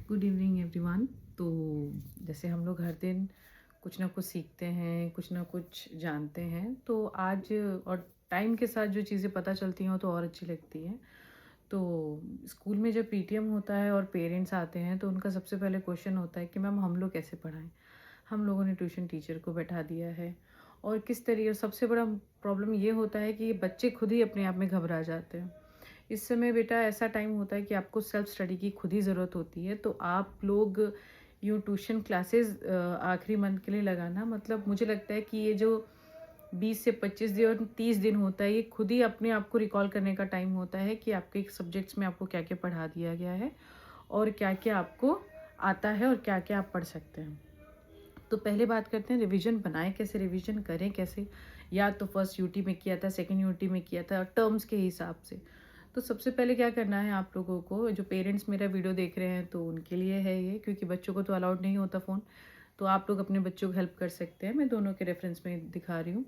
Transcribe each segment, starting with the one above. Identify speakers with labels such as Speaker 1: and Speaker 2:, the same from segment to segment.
Speaker 1: Good evening everyone. तो जैसे हम लोग हर दिन कुछ ना कुछ सीखते हैं, कुछ ना कुछ जानते हैं, तो आज और टाइम के साथ जो चीज़ें पता चलती हैं वो तो और अच्छी लगती हैं। तो स्कूल में जब पीटीएम होता है और पेरेंट्स आते हैं तो उनका सबसे पहले क्वेश्चन होता है कि मैम हम लोग कैसे पढ़ाएं। हम लोगों ने ट्यूशन टीचर को बैठा दिया है और किस तरीके, सबसे बड़ा प्रॉब्लम ये होता है कि बच्चे खुद ही अपने आप में घबरा जाते हैं। इस समय बेटा ऐसा टाइम होता है कि आपको सेल्फ स्टडी की खुद ही ज़रूरत होती है। तो आप लोग यूँ ट्यूशन क्लासेस आखिरी मंथ के लिए लगाना, मतलब मुझे लगता है कि ये जो 20 से 25 दिन और 30 दिन होता है, ये खुद ही अपने आप को रिकॉल करने का टाइम होता है कि आपके सब्जेक्ट्स में आपको क्या क्या पढ़ा दिया गया है और क्या क्या आपको आता है और क्या क्या आप पढ़ सकते हैं। तो पहले बात करते हैं रिवीजन बनाएं कैसे, रिवीजन करें कैसे। या तो फर्स्ट यूटी में किया था, सेकंड यूटी में किया था, टर्म्स के हिसाब से। तो सबसे पहले क्या करना है आप लोगों को, जो पेरेंट्स मेरा वीडियो देख रहे हैं तो उनके लिए है ये, क्योंकि बच्चों को तो अलाउड नहीं होता फ़ोन। तो आप लोग अपने बच्चों को हेल्प कर सकते हैं, मैं दोनों के रेफरेंस में दिखा रही हूँ।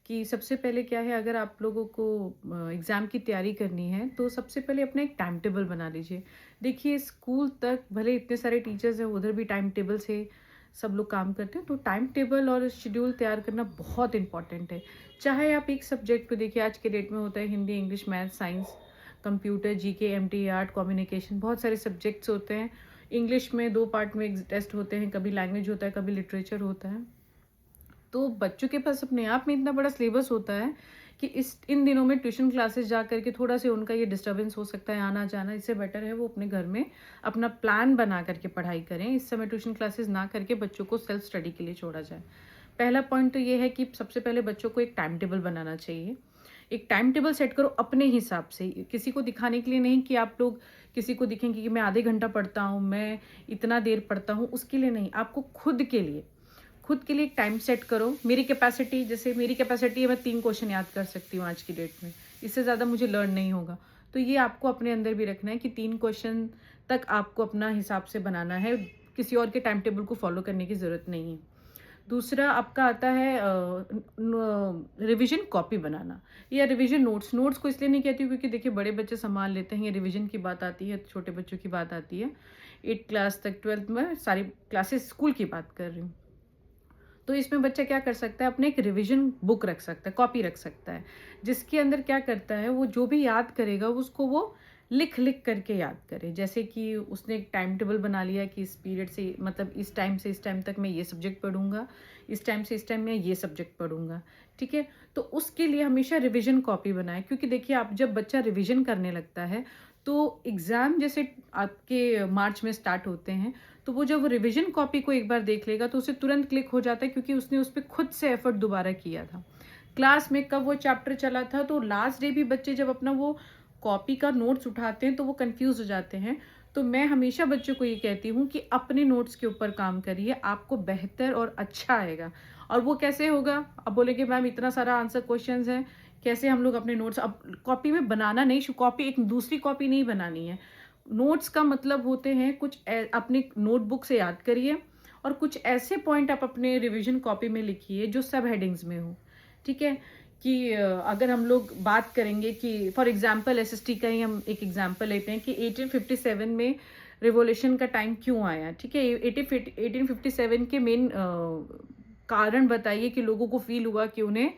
Speaker 1: कि सबसे पहले क्या है, अगर आप लोगों को एग्ज़ाम की तैयारी करनी है तो सबसे पहले अपना एक टाइम टेबल बना लीजिए। देखिए स्कूल तक भले इतने सारे टीचर्स हैं, उधर भी टाइम टेबल से सब लोग काम करते हैं। तो टाइम टेबल और शेड्यूल तैयार करना बहुत इंपॉर्टेंट है। चाहे आप एक सब्जेक्ट को देखिए, आज के डेट में होता है Hindi, English, math, science, computer, GK, MT, art, communication, बहुत सारे सब्जेक्ट्स होते हैं। इंग्लिश में 2 पार्ट में टेस्ट होते हैं, कभी लैंग्वेज होता है, कभी लिटरेचर होता है। तो बच्चों के पास अपने आप में इतना बड़ा सिलेबस होता है कि इन दिनों में ट्यूशन क्लासेस जा करके थोड़ा सा उनका ये डिस्टर्बेंस हो सकता है आना जाना। इससे बेटर है वो अपने घर में अपना प्लान बना करके पढ़ाई करें। इस समय ट्यूशन क्लासेस ना करके बच्चों को सेल्फ स्टडी के लिए छोड़ा जाए। पहला पॉइंट तो ये है कि सबसे पहले बच्चों को एक टाइम टेबल बनाना चाहिए। एक टाइम टेबल सेट करो अपने हिसाब से, किसी को दिखाने के लिए नहीं कि आप लोग किसी को दिखेंगे कि मैं आधे घंटा पढ़ता हूँ, मैं इतना देर पढ़ता हूँ, उसके लिए नहीं। आपको खुद के लिए एक टाइम सेट करो। मेरी कैपेसिटी, जैसे मेरी कैपेसिटी है मैं 3 क्वेश्चन याद कर सकती हूँ आज की डेट में, इससे ज़्यादा मुझे लर्न नहीं होगा। तो ये आपको अपने अंदर भी रखना है कि 3 क्वेश्चन तक आपको अपना हिसाब से बनाना है, किसी और के टाइम टेबल को फॉलो करने की ज़रूरत नहीं है। दूसरा आपका आता है रिवीजन कॉपी बनाना या रिवीजन नोट्स। नोट्स को इसलिए नहीं कहती हूँ क्योंकि देखिए बड़े बच्चे संभाल लेते हैं, ये रिवीजन की बात आती है, छोटे बच्चों की बात आती है। 8 क्लास तक, 12th में सारी क्लासेस स्कूल की बात कर रही हूँ। तो इसमें बच्चा क्या कर सकता है, अपने एक रिवीजन बुक रख सकता है, कॉपी रख सकता है, जिसके अंदर क्या करता है वो जो भी याद करेगा उसको वो लिख लिख करके याद करे। जैसे कि उसने एक टाइम टेबल बना लिया कि इस पीरियड से, मतलब इस टाइम से इस टाइम तक मैं ये सब्जेक्ट पढ़ूंगा, इस टाइम से इस टाइम मैं ये सब्जेक्ट पढ़ूंगा। ठीक है, तो उसके लिए हमेशा रिवीजन कॉपी बनाए, क्योंकि देखिए आप जब बच्चा रिवीजन करने लगता है तो एग्ज़ाम जैसे आपके मार्च में स्टार्ट होते हैं, तो वो जब वो रिवीजन कॉपी को एक बार देख लेगा तो उसे तुरंत क्लिक हो जाता है, क्योंकि उसने उस पर खुद से एफर्ट दोबारा किया था। क्लास में कब वो चैप्टर चला था, तो लास्ट डे भी बच्चे जब अपना वो कॉपी का नोट्स उठाते हैं तो वो कंफ्यूज हो जाते हैं। तो मैं हमेशा बच्चों को ये कहती हूँ कि अपने नोट्स के ऊपर काम करिए, आपको बेहतर और अच्छा आएगा। और वो कैसे होगा, अब बोलेंगे मैम इतना सारा आंसर क्वेश्चंस है, कैसे हम लोग अपने नोट्स, अब कॉपी में बनाना नहीं, कॉपी एक दूसरी कॉपी नहीं बनानी है। नोट्स का मतलब होते हैं कुछ अपनी नोटबुक से याद करिए और कुछ ऐसे पॉइंट आप अपने रिवीजन कॉपी में लिखिए जो सब हेडिंग्स में हो। ठीक है, कि अगर हम लोग बात करेंगे कि फॉर एग्जांपल एसएसटी का ही हम एक एग्जांपल लेते हैं कि 1857 में रिवॉल्यूशन का टाइम क्यों आया। ठीक है, 1857 के मेन कारण बताइए कि लोगों को फील हुआ कि उन्हें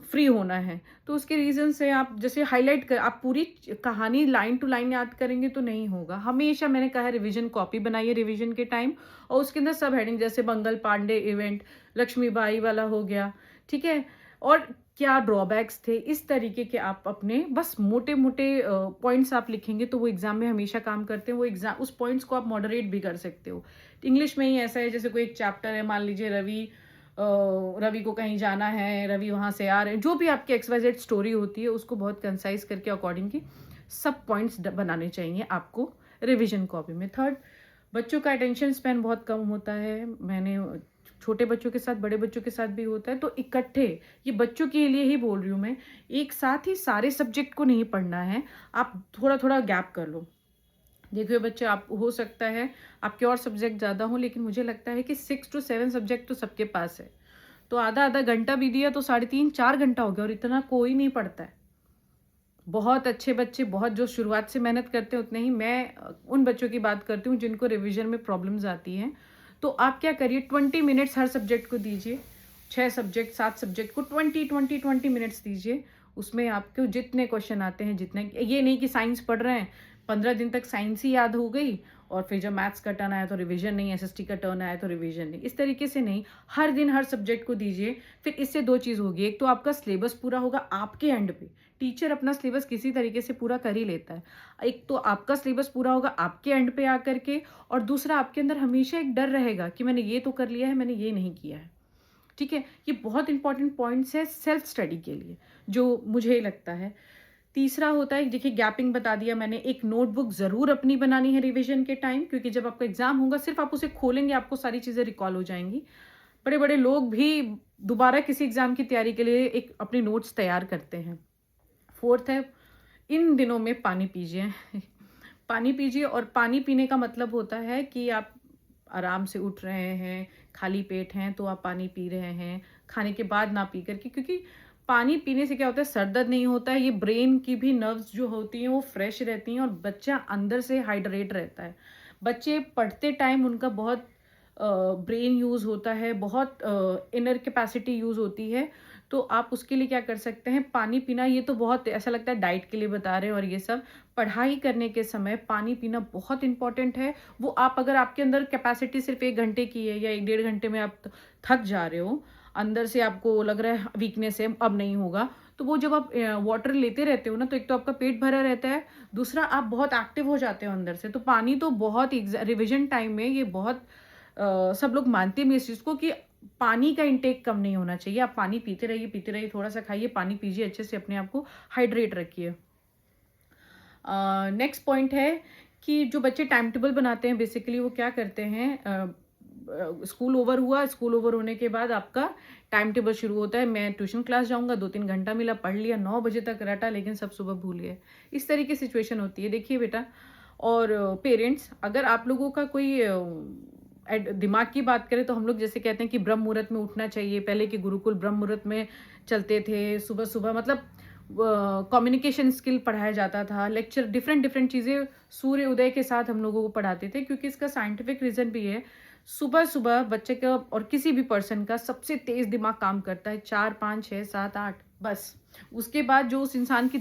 Speaker 1: फ्री होना है। तो उसके रीजन से आप जैसे हाईलाइट कर, आप पूरी कहानी लाइन टू लाइन याद करेंगे तो नहीं होगा। हमेशा मैंने कहा रिवीजन कॉपी बनाइए रिवीजन के टाइम, और उसके अंदर सब हेडिंग, जैसे मंगल पांडे इवेंट, लक्ष्मीबाई वाला हो गया। ठीक है, और क्या ड्रॉबैक्स थे, इस तरीके के आप अपने बस मोटे मोटे पॉइंट्स आप लिखेंगे तो वो एग्जाम में हमेशा काम करते हैं। वो एग्जाम उस पॉइंट्स को आप मॉडरेट भी कर सकते हो। इंग्लिश में ही ऐसा है, जैसे कोई एक चैप्टर है, मान लीजिए रवि को कहीं जाना है, रवि वहां से आ रहे हैं, जो भी आपकी XYZ स्टोरी होती है उसको बहुत कंसाइज करके अकॉर्डिंग की सब पॉइंट्स बनाने चाहिए आपको रिवीजन कॉपी में। थर्ड, बच्चों का अटेंशन स्पैन बहुत कम होता है। मैंने छोटे बच्चों के साथ, बड़े बच्चों के साथ भी होता है। तो इकट्ठे, ये बच्चों के लिए ही बोल रही हूँ मैं, एक साथ ही सारे सब्जेक्ट को नहीं पढ़ना है, आप थोड़ा थोड़ा गैप कर लो। देखिए बच्चे, आप हो सकता है आपके और सब्जेक्ट ज़्यादा हो, लेकिन मुझे लगता है कि 6 to 7 सब्जेक्ट तो सबके पास है। तो आधा आधा घंटा भी दिया तो 3.5 4 घंटा हो गया, और इतना कोई नहीं पढ़ता है। बहुत अच्छे बच्चे, बहुत जो शुरुआत से मेहनत करते हैं उतने ही, मैं उन बच्चों की बात करती हूँ जिनको रिवीजन में प्रॉब्लम्स आती हैं। तो आप क्या करिए, 20 मिनट्स हर सब्जेक्ट को दीजिए। 6 सब्जेक्ट 7 सब्जेक्ट को 20 मिनट्स दीजिए। उसमें आपको जितने क्वेश्चन आते हैं, जितने, ये नहीं कि साइंस पढ़ रहे हैं 15 दिन तक साइंस ही याद हो गई और फिर जब मैथ्स का टर्न आया तो रिवीजन नहीं, एसएसटी का टर्न आया तो रिवीजन नहीं, इस तरीके से नहीं। हर दिन हर सब्जेक्ट को दीजिए। फिर इससे 2 चीज़ होगी, एक तो आपका सिलेबस पूरा होगा आपके एंड पे। टीचर अपना सिलेबस किसी तरीके से पूरा कर ही लेता है। एक तो आपका सिलेबस पूरा होगा आपके एंड पे आकर के, और दूसरा आपके अंदर हमेशा एक डर रहेगा कि मैंने ये तो कर लिया है, मैंने ये नहीं किया है। ठीक है, ये बहुत इंपॉर्टेंट पॉइंट्स है सेल्फ स्टडी के लिए, जो मुझे लगता है। तीसरा होता है, देखिए गैपिंग बता दिया मैंने, एक नोटबुक ज़रूर अपनी बनानी है रिवीजन के टाइम, क्योंकि जब आपका एग्जाम होगा सिर्फ आप उसे खोलेंगे आपको सारी चीज़ें रिकॉल हो जाएंगी। बड़े बड़े लोग भी दोबारा किसी एग्जाम की तैयारी के लिए एक अपनी नोट्स तैयार करते हैं। फोर्थ है, इन दिनों में पानी पीजिए। पानी पीजिए, और पानी पीने का मतलब होता है कि आप आराम से उठ रहे हैं, खाली पेट हैं तो आप पानी पी रहे हैं, खाने के बाद ना पी करके, क्योंकि पानी पीने से क्या होता है, सर दर्द नहीं होता है, ये ब्रेन की भी नर्व्स जो होती हैं वो फ्रेश रहती हैं और बच्चा अंदर से हाइड्रेट रहता है। बच्चे पढ़ते टाइम उनका बहुत ब्रेन यूज़ होता है, बहुत इनर कैपेसिटी यूज़ होती है। तो आप उसके लिए क्या कर सकते हैं, पानी पीना। ये तो बहुत ऐसा लगता है डाइट के लिए बता रहे हैं, और ये सब पढ़ाई करने के समय पानी पीना बहुत इंपॉर्टेंट है। वो आप, अगर आपके अंदर कैपेसिटी सिर्फ 1 घंटे की है या 1 डेढ़ घंटे में आप थक जा रहे हो, अंदर से आपको लग रहा है वीकनेस है, अब नहीं होगा, तो वो जब आप वाटर लेते रहते हो ना, तो एक तो आपका पेट भरा रहता है, दूसरा आप बहुत एक्टिव हो जाते हो अंदर से। तो पानी तो बहुत रिविजन टाइम में ये बहुत सब लोग मानते हैं इस चीज़ को कि पानी का इंटेक कम नहीं होना चाहिए। आप पानी पीते रहिए, थोड़ा सा खाइए, पानी पीजिए, अच्छे से अपने आप को हाइड्रेट रखिए। नेक्स्ट पॉइंट है कि जो बच्चे टाइम टेबल बनाते हैं, बेसिकली वो क्या करते हैं, स्कूल ओवर हुआ, स्कूल ओवर होने के बाद आपका टाइम टेबल शुरू होता है। मैं ट्यूशन क्लास जाऊंगा, 2-3 घंटा मिला, पढ़ लिया, 9 बजे तक रटा, लेकिन सब सुबह भूल गए। इस तरीके की सिचुएशन होती है। देखिए बेटा और पेरेंट्स, अगर आप लोगों का कोई दिमाग की बात करें तो हम लोग जैसे कहते हैं कि ब्रह्म मुहूर्त में उठना चाहिए। पहले के गुरुकुल ब्रह्म मुहूर्त में चलते थे, सुबह सुबह, मतलब कम्युनिकेशन स्किल पढ़ाया जाता था, लेक्चर डिफरेंट डिफरेंट चीज़ें सूर्य उदय के साथ हम लोगों को पढ़ाते थे, क्योंकि इसका साइंटिफिक रीज़न भी है। सुबह सुबह बच्चे का और किसी भी पर्सन का सबसे तेज दिमाग काम करता है 4, 5, 6, 7, 8, बस। उसके बाद जो उस इंसान की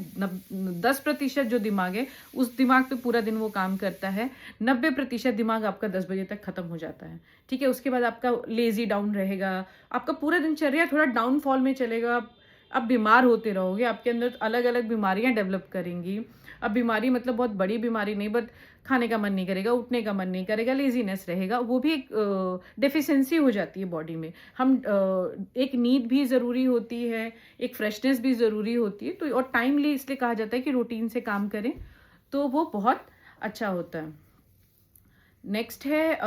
Speaker 1: 10% जो दिमाग है, उस दिमाग पे पूरा दिन वो काम करता है। 90% दिमाग आपका 10 बजे तक खत्म हो जाता है। ठीक है, उसके बाद आपका लेजी डाउन रहेगा, आपका पूरा दिनचर्या थोड़ा डाउनफॉल में चलेगा। आप बीमार होते रहोगे, आपके अंदर अलग अलग बीमारियां डेवलप करेंगी। अब बीमारी मतलब बहुत बड़ी बीमारी नहीं, बट खाने का मन नहीं करेगा, उठने का मन नहीं करेगा, लेजीनेस रहेगा, वो भी एक डेफिशिएंसी हो जाती है बॉडी में। हम एक नींद भी ज़रूरी होती है, एक फ्रेशनेस भी ज़रूरी होती है। तो और टाइमली इसलिए कहा जाता है कि रूटीन से काम करें तो वो बहुत अच्छा होता है। नेक्स्ट है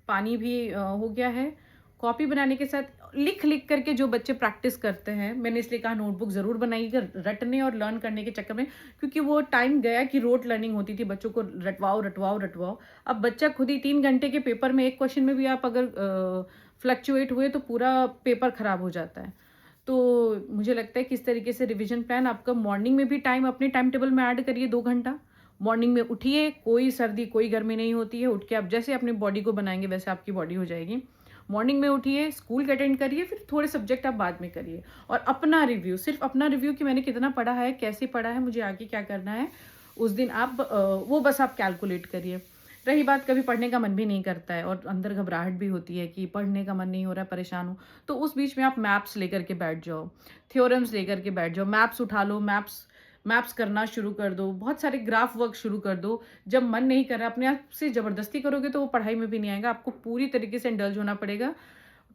Speaker 1: पानी भी हो गया है। कॉपी बनाने के साथ लिख लिख करके जो बच्चे प्रैक्टिस करते हैं, मैंने इसलिए कहा नोटबुक ज़रूर बनाइएगा रटने और लर्न करने के चक्कर में, क्योंकि वो टाइम गया कि रोट लर्निंग होती थी, बच्चों को रटवाओ रटवाओ रटवाओ। अब बच्चा खुद ही 3 घंटे के पेपर में एक क्वेश्चन में भी आप अगर फ्लक्चुएट हुए तो पूरा पेपर ख़राब हो जाता है। तो मुझे लगता है कि इस तरीके से रिविजन प्लान आपका मॉर्निंग में भी टाइम अपने टाइम टेबल में ऐड करिए, 2 घंटा। मॉर्निंग में उठिए, कोई सर्दी कोई गर्मी नहीं होती है, उठ के आप जैसे अपनी बॉडी को बनाएंगे वैसे आपकी बॉडी हो जाएगी। मॉर्निंग में उठिए, स्कूल के अटेंड करिए, फिर थोड़े सब्जेक्ट आप बाद में करिए। और अपना रिव्यू, सिर्फ अपना रिव्यू कि मैंने कितना पढ़ा है, कैसे पढ़ा है, मुझे आगे क्या करना है, उस दिन आप वो बस आप कैलकुलेट करिए। रही बात कभी पढ़ने का मन भी नहीं करता है और अंदर घबराहट भी होती है कि पढ़ने का मन नहीं हो रहा है, परेशान हो, तो उस बीच में आप मैप्स लेकर के बैठ जाओ, थ्योरम्स लेकर के बैठ जाओ, मैप्स उठा लो, मैप्स करना शुरू कर दो, बहुत सारे ग्राफ वर्क शुरू कर दो। जब मन नहीं कर रहा, अपने आप से ज़बरदस्ती करोगे तो वो पढ़ाई में भी नहीं आएगा, आपको पूरी तरीके से इंडल्ज होना पड़ेगा।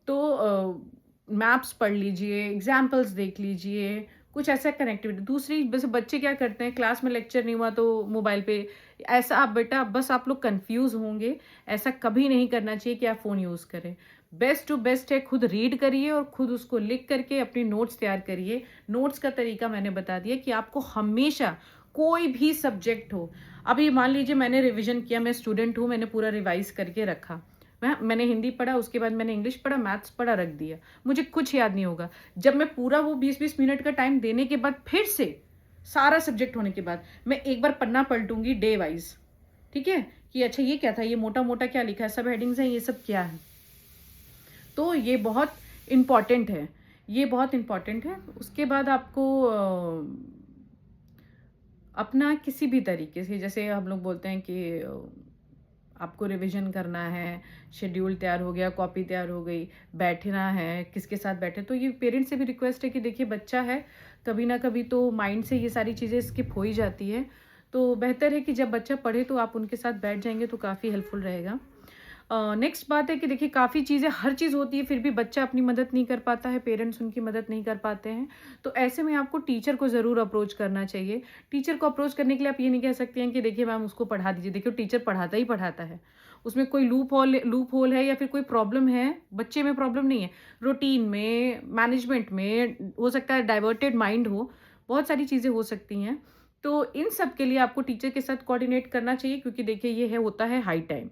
Speaker 1: तो मैप्स पढ़ लीजिए, एग्जाम्पल्स देख लीजिए, कुछ ऐसा कनेक्टिविटी। दूसरी, बस बच्चे क्या करते हैं, क्लास में लेक्चर नहीं हुआ तो मोबाइल पे, ऐसा आप बेटा बस आप लोग कंफ्यूज होंगे। ऐसा कभी नहीं करना चाहिए कि आप फ़ोन यूज़ करें। बेस्ट टू बेस्ट है खुद रीड करिए और खुद उसको लिख करके अपनी नोट्स तैयार करिए। नोट्स का तरीका मैंने बता दिया कि आपको हमेशा कोई भी सब्जेक्ट हो, अभी मान लीजिए मैंने रिवीजन किया, मैं स्टूडेंट हूँ, मैंने पूरा रिवाइज करके रखा, मैंने हिंदी पढ़ा, उसके बाद मैंने इंग्लिश पढ़ा, मैथ्स पढ़ा, रख दिया, मुझे कुछ याद नहीं होगा। जब मैं पूरा वो 20-20 मिनट का टाइम देने के बाद फिर से सारा सब्जेक्ट होने के बाद मैं एक बार पन्ना पलटूंगी डे वाइज, ठीक है, कि अच्छा ये क्या था, ये मोटा मोटा क्या लिखा है, सब हेडिंग्स हैं, ये सब क्या है। तो ये बहुत इम्पॉर्टेंट है, ये बहुत इम्पॉर्टेंट है। उसके बाद आपको अपना किसी भी तरीके से, जैसे हम लोग बोलते हैं कि आपको रिवीजन करना है, शेड्यूल तैयार हो गया, कॉपी तैयार हो गई, बैठना है, किसके साथ बैठे, तो ये पेरेंट्स से भी रिक्वेस्ट है कि देखिए बच्चा है, कभी ना कभी तो माइंड से ये सारी चीज़ें स्किप हो ही जाती है। तो बेहतर है कि जब बच्चा पढ़े तो आप उनके साथ बैठ जाएंगे तो काफ़ी हेल्पफुल रहेगा। नेक्स्ट बात है कि देखिए काफ़ी चीज़ें, हर चीज़ होती है, फिर भी बच्चा अपनी मदद नहीं कर पाता है, पेरेंट्स उनकी मदद नहीं कर पाते हैं। तो ऐसे में आपको टीचर को ज़रूर अप्रोच करना चाहिए। टीचर को अप्रोच करने के लिए आप ये नहीं कह सकते हैं कि देखिए मैम उसको पढ़ा दीजिए। देखिए टीचर पढ़ाता ही पढ़ाता है, उसमें कोई लूप होल है या फिर कोई प्रॉब्लम है, बच्चे में प्रॉब्लम नहीं है, रूटीन में, मैनेजमेंट में, हो सकता है डाइवर्टेड माइंड हो, बहुत सारी चीज़ें हो सकती हैं। तो इन सब के लिए आपको टीचर के साथ कोऑर्डिनेट करना चाहिए, क्योंकि देखिए ये है, होता है हाई टाइम।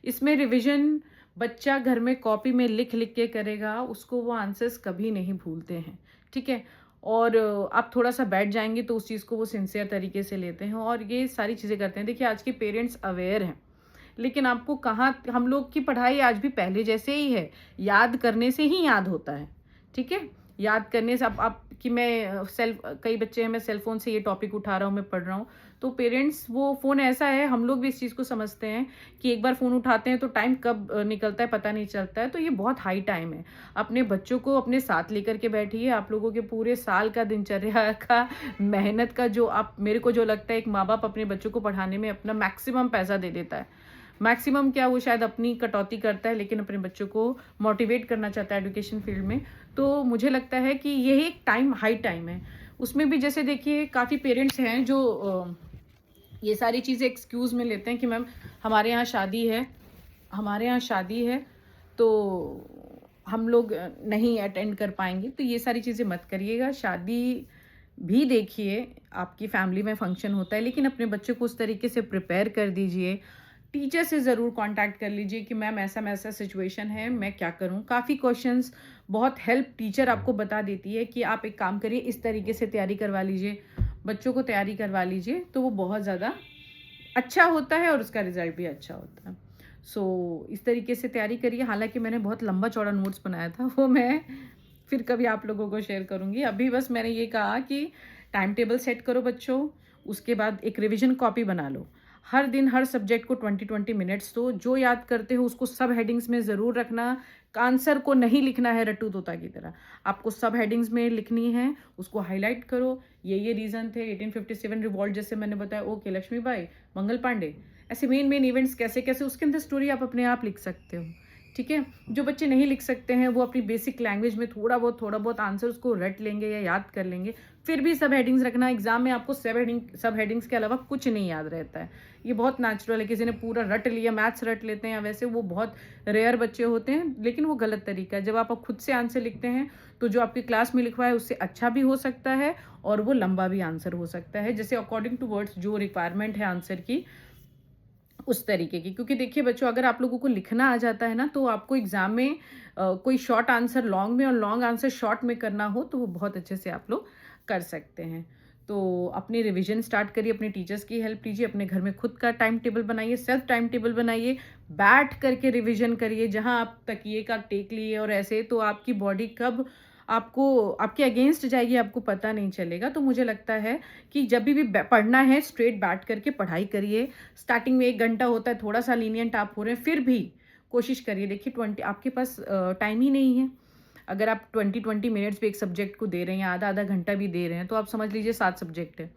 Speaker 1: इसमें रिवीजन बच्चा घर में कॉपी में लिख लिख के करेगा, उसको वो आंसर्स कभी नहीं भूलते हैं, ठीक है। और आप थोड़ा सा बैठ जाएंगे तो उस चीज़ को वो सिंसियर तरीके से लेते हैं और ये सारी चीज़ें करते हैं। देखिए आज के पेरेंट्स अवेयर हैं, लेकिन आपको कहाँ, हम लोग की पढ़ाई आज भी पहले जैसे ही है, याद करने से ही याद होता है, ठीक है। याद करने से आप कि मैं कई बच्चे हैं, मैं सेल फोन से ये टॉपिक उठा रहा हूँ, मैं पढ़ रहा हूँ, तो पेरेंट्स, वो फ़ोन ऐसा है, हम लोग भी इस चीज़ को समझते हैं कि एक बार फ़ोन उठाते हैं तो टाइम कब निकलता है पता नहीं चलता है। तो ये बहुत हाई टाइम है। अपने बच्चों को अपने साथ लेकर के बैठिए। आप लोगों के पूरे साल का दिनचर्या का, मेहनत का, जो आप, मेरे को जो लगता है एक माँ बाप अपने बच्चों को पढ़ाने में अपना मैक्सिमम पैसा दे देता है। मैक्सिमम क्या, वो शायद अपनी कटौती करता है, लेकिन अपने बच्चों को मोटिवेट करना चाहता है एजुकेशन फील्ड में। तो मुझे लगता है कि यही एक टाइम, हाई टाइम है। उसमें भी जैसे देखिए काफ़ी पेरेंट्स हैं जो ये सारी चीज़ें एक्सक्यूज़ में लेते हैं कि मैम हमारे यहाँ शादी है, हमारे यहाँ शादी है, तो हम लोग नहीं अटेंड कर पाएंगे। तो ये सारी चीज़ें मत करिएगा। शादी भी देखिए, आपकी फैमिली में फंक्शन होता है, लेकिन अपने बच्चे को उस तरीके से प्रिपेयर कर दीजिए। टीचर से ज़रूर कांटेक्ट कर लीजिए कि मैम ऐसा सिचुएशन है, मैं क्या करूं। काफ़ी क्वेश्चंस, बहुत हेल्प टीचर आपको बता देती है कि आप एक काम करिए, इस तरीके से तैयारी करवा लीजिए, बच्चों को तैयारी करवा लीजिए, तो वो बहुत ज़्यादा अच्छा होता है और उसका रिजल्ट भी अच्छा होता है। सो इस तरीके से तैयारी करिए। हालांकि मैंने बहुत लंबा चौड़ा नोट्स बनाया था, वो मैं फिर कभी आप लोगों को शेयर करूँगी। अभी बस मैंने ये कहा कि टाइम टेबल सेट करो बच्चों, उसके बाद एक रिवीजन कॉपी बना लो। हर दिन हर सब्जेक्ट को 20-20 मिनट्स दो। जो याद करते हो उसको सब हेडिंग्स में ज़रूर रखना। आंसर को नहीं लिखना है रट्टू तोता की तरह, आपको सब हेडिंग्स में लिखनी है, उसको हाईलाइट करो। ये रीज़न थे, 1857 रिवॉल्ट जैसे मैंने बताया, ओके, लक्ष्मीबाई, मंगल पांडे, ऐसे मेन इवेंट्स कैसे कैसे, उसके अंदर स्टोरी आप अपने आप लिख सकते हो, ठीक है। जो बच्चे नहीं लिख सकते हैं वो अपनी बेसिक लैंग्वेज में थोड़ा बहुत आंसर उसको रट लेंगे या याद कर लेंगे। फिर भी सब हेडिंग्स रखना। एग्जाम में आपको सब हेडिंग्स के अलावा कुछ नहीं याद रहता है, ये बहुत नेचुरल है। किसी ने पूरा रट लिया, मैथ्स रट लेते हैं, वैसे वो बहुत रेयर बच्चे होते हैं, लेकिन वो गलत तरीका है। जब आप खुद से आंसर लिखते हैं तो जो आपकी क्लास में लिखवा है उससे अच्छा भी हो सकता है और वो लंबा भी आंसर हो सकता है, जैसे अकॉर्डिंग टू वर्ड्स जो रिक्वायरमेंट है आंसर की, उस तरीके की। क्योंकि देखिए बच्चों, अगर आप लोगों को लिखना आ जाता है ना, तो आपको एग्जाम में कोई शॉर्ट आंसर लॉन्ग में और लॉन्ग आंसर शॉर्ट में करना हो तो वो बहुत अच्छे से आप लोग कर सकते हैं। तो अपनी रिवीजन स्टार्ट करिए, अपने टीचर्स की हेल्प लीजिए, अपने घर में खुद का टाइम टेबल बनाइए, सेल्फ टाइम टेबल बनाइए, बैठ करके रिवीजन करिए। जहां आप तकिए का टेक लिए और ऐसे, तो आपकी बॉडी कब आपको आपके अगेंस्ट जाएगी आपको पता नहीं चलेगा। तो मुझे लगता है कि जब भी पढ़ना है, स्ट्रेट बैठ करके पढ़ाई करिए। स्टार्टिंग में 1 घंटा होता है, थोड़ा सा लीनियंट आप हो रहे हैं, फिर भी कोशिश करिए। देखिए 20, आपके पास टाइम ही नहीं है। अगर आप 20-20 मिनट्स भी एक सब्जेक्ट को दे रहे हैं, आधा आधा घंटा भी दे रहे हैं, तो आप समझ लीजिए 7 सब्जेक्ट है,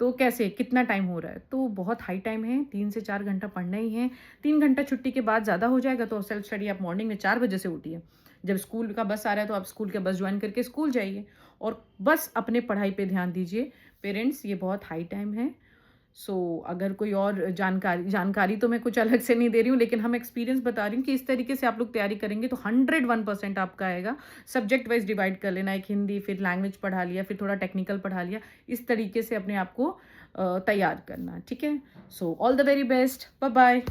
Speaker 1: तो कैसे, कितना टाइम हो रहा है। तो बहुत हाई टाइम है, 3 से 4 घंटा पढ़ना ही है। 3 घंटा छुट्टी के बाद ज़्यादा हो जाएगा, तो सेल्फ स्टडी आप मॉर्निंग में 4 बजे से उठिए। जब स्कूल का बस आ रहा है तो आप स्कूल का बस ज्वाइन करके स्कूल जाइए और बस अपने पढ़ाई पे ध्यान दीजिए। पेरेंट्स, ये बहुत हाई टाइम है। सो अगर कोई और जानकारी तो मैं कुछ अलग से नहीं दे रही हूँ, लेकिन हम एक्सपीरियंस बता रही हूँ कि इस तरीके से आप लोग तैयारी करेंगे तो 101% आपका आएगा। सब्जेक्ट वाइज डिवाइड कर लेना, एक हिंदी, फिर लैंग्वेज पढ़ा लिया, फिर थोड़ा टेक्निकल पढ़ा लिया, इस तरीके से अपने आप को तैयार करना, ठीक है। So all the very best, bye bye.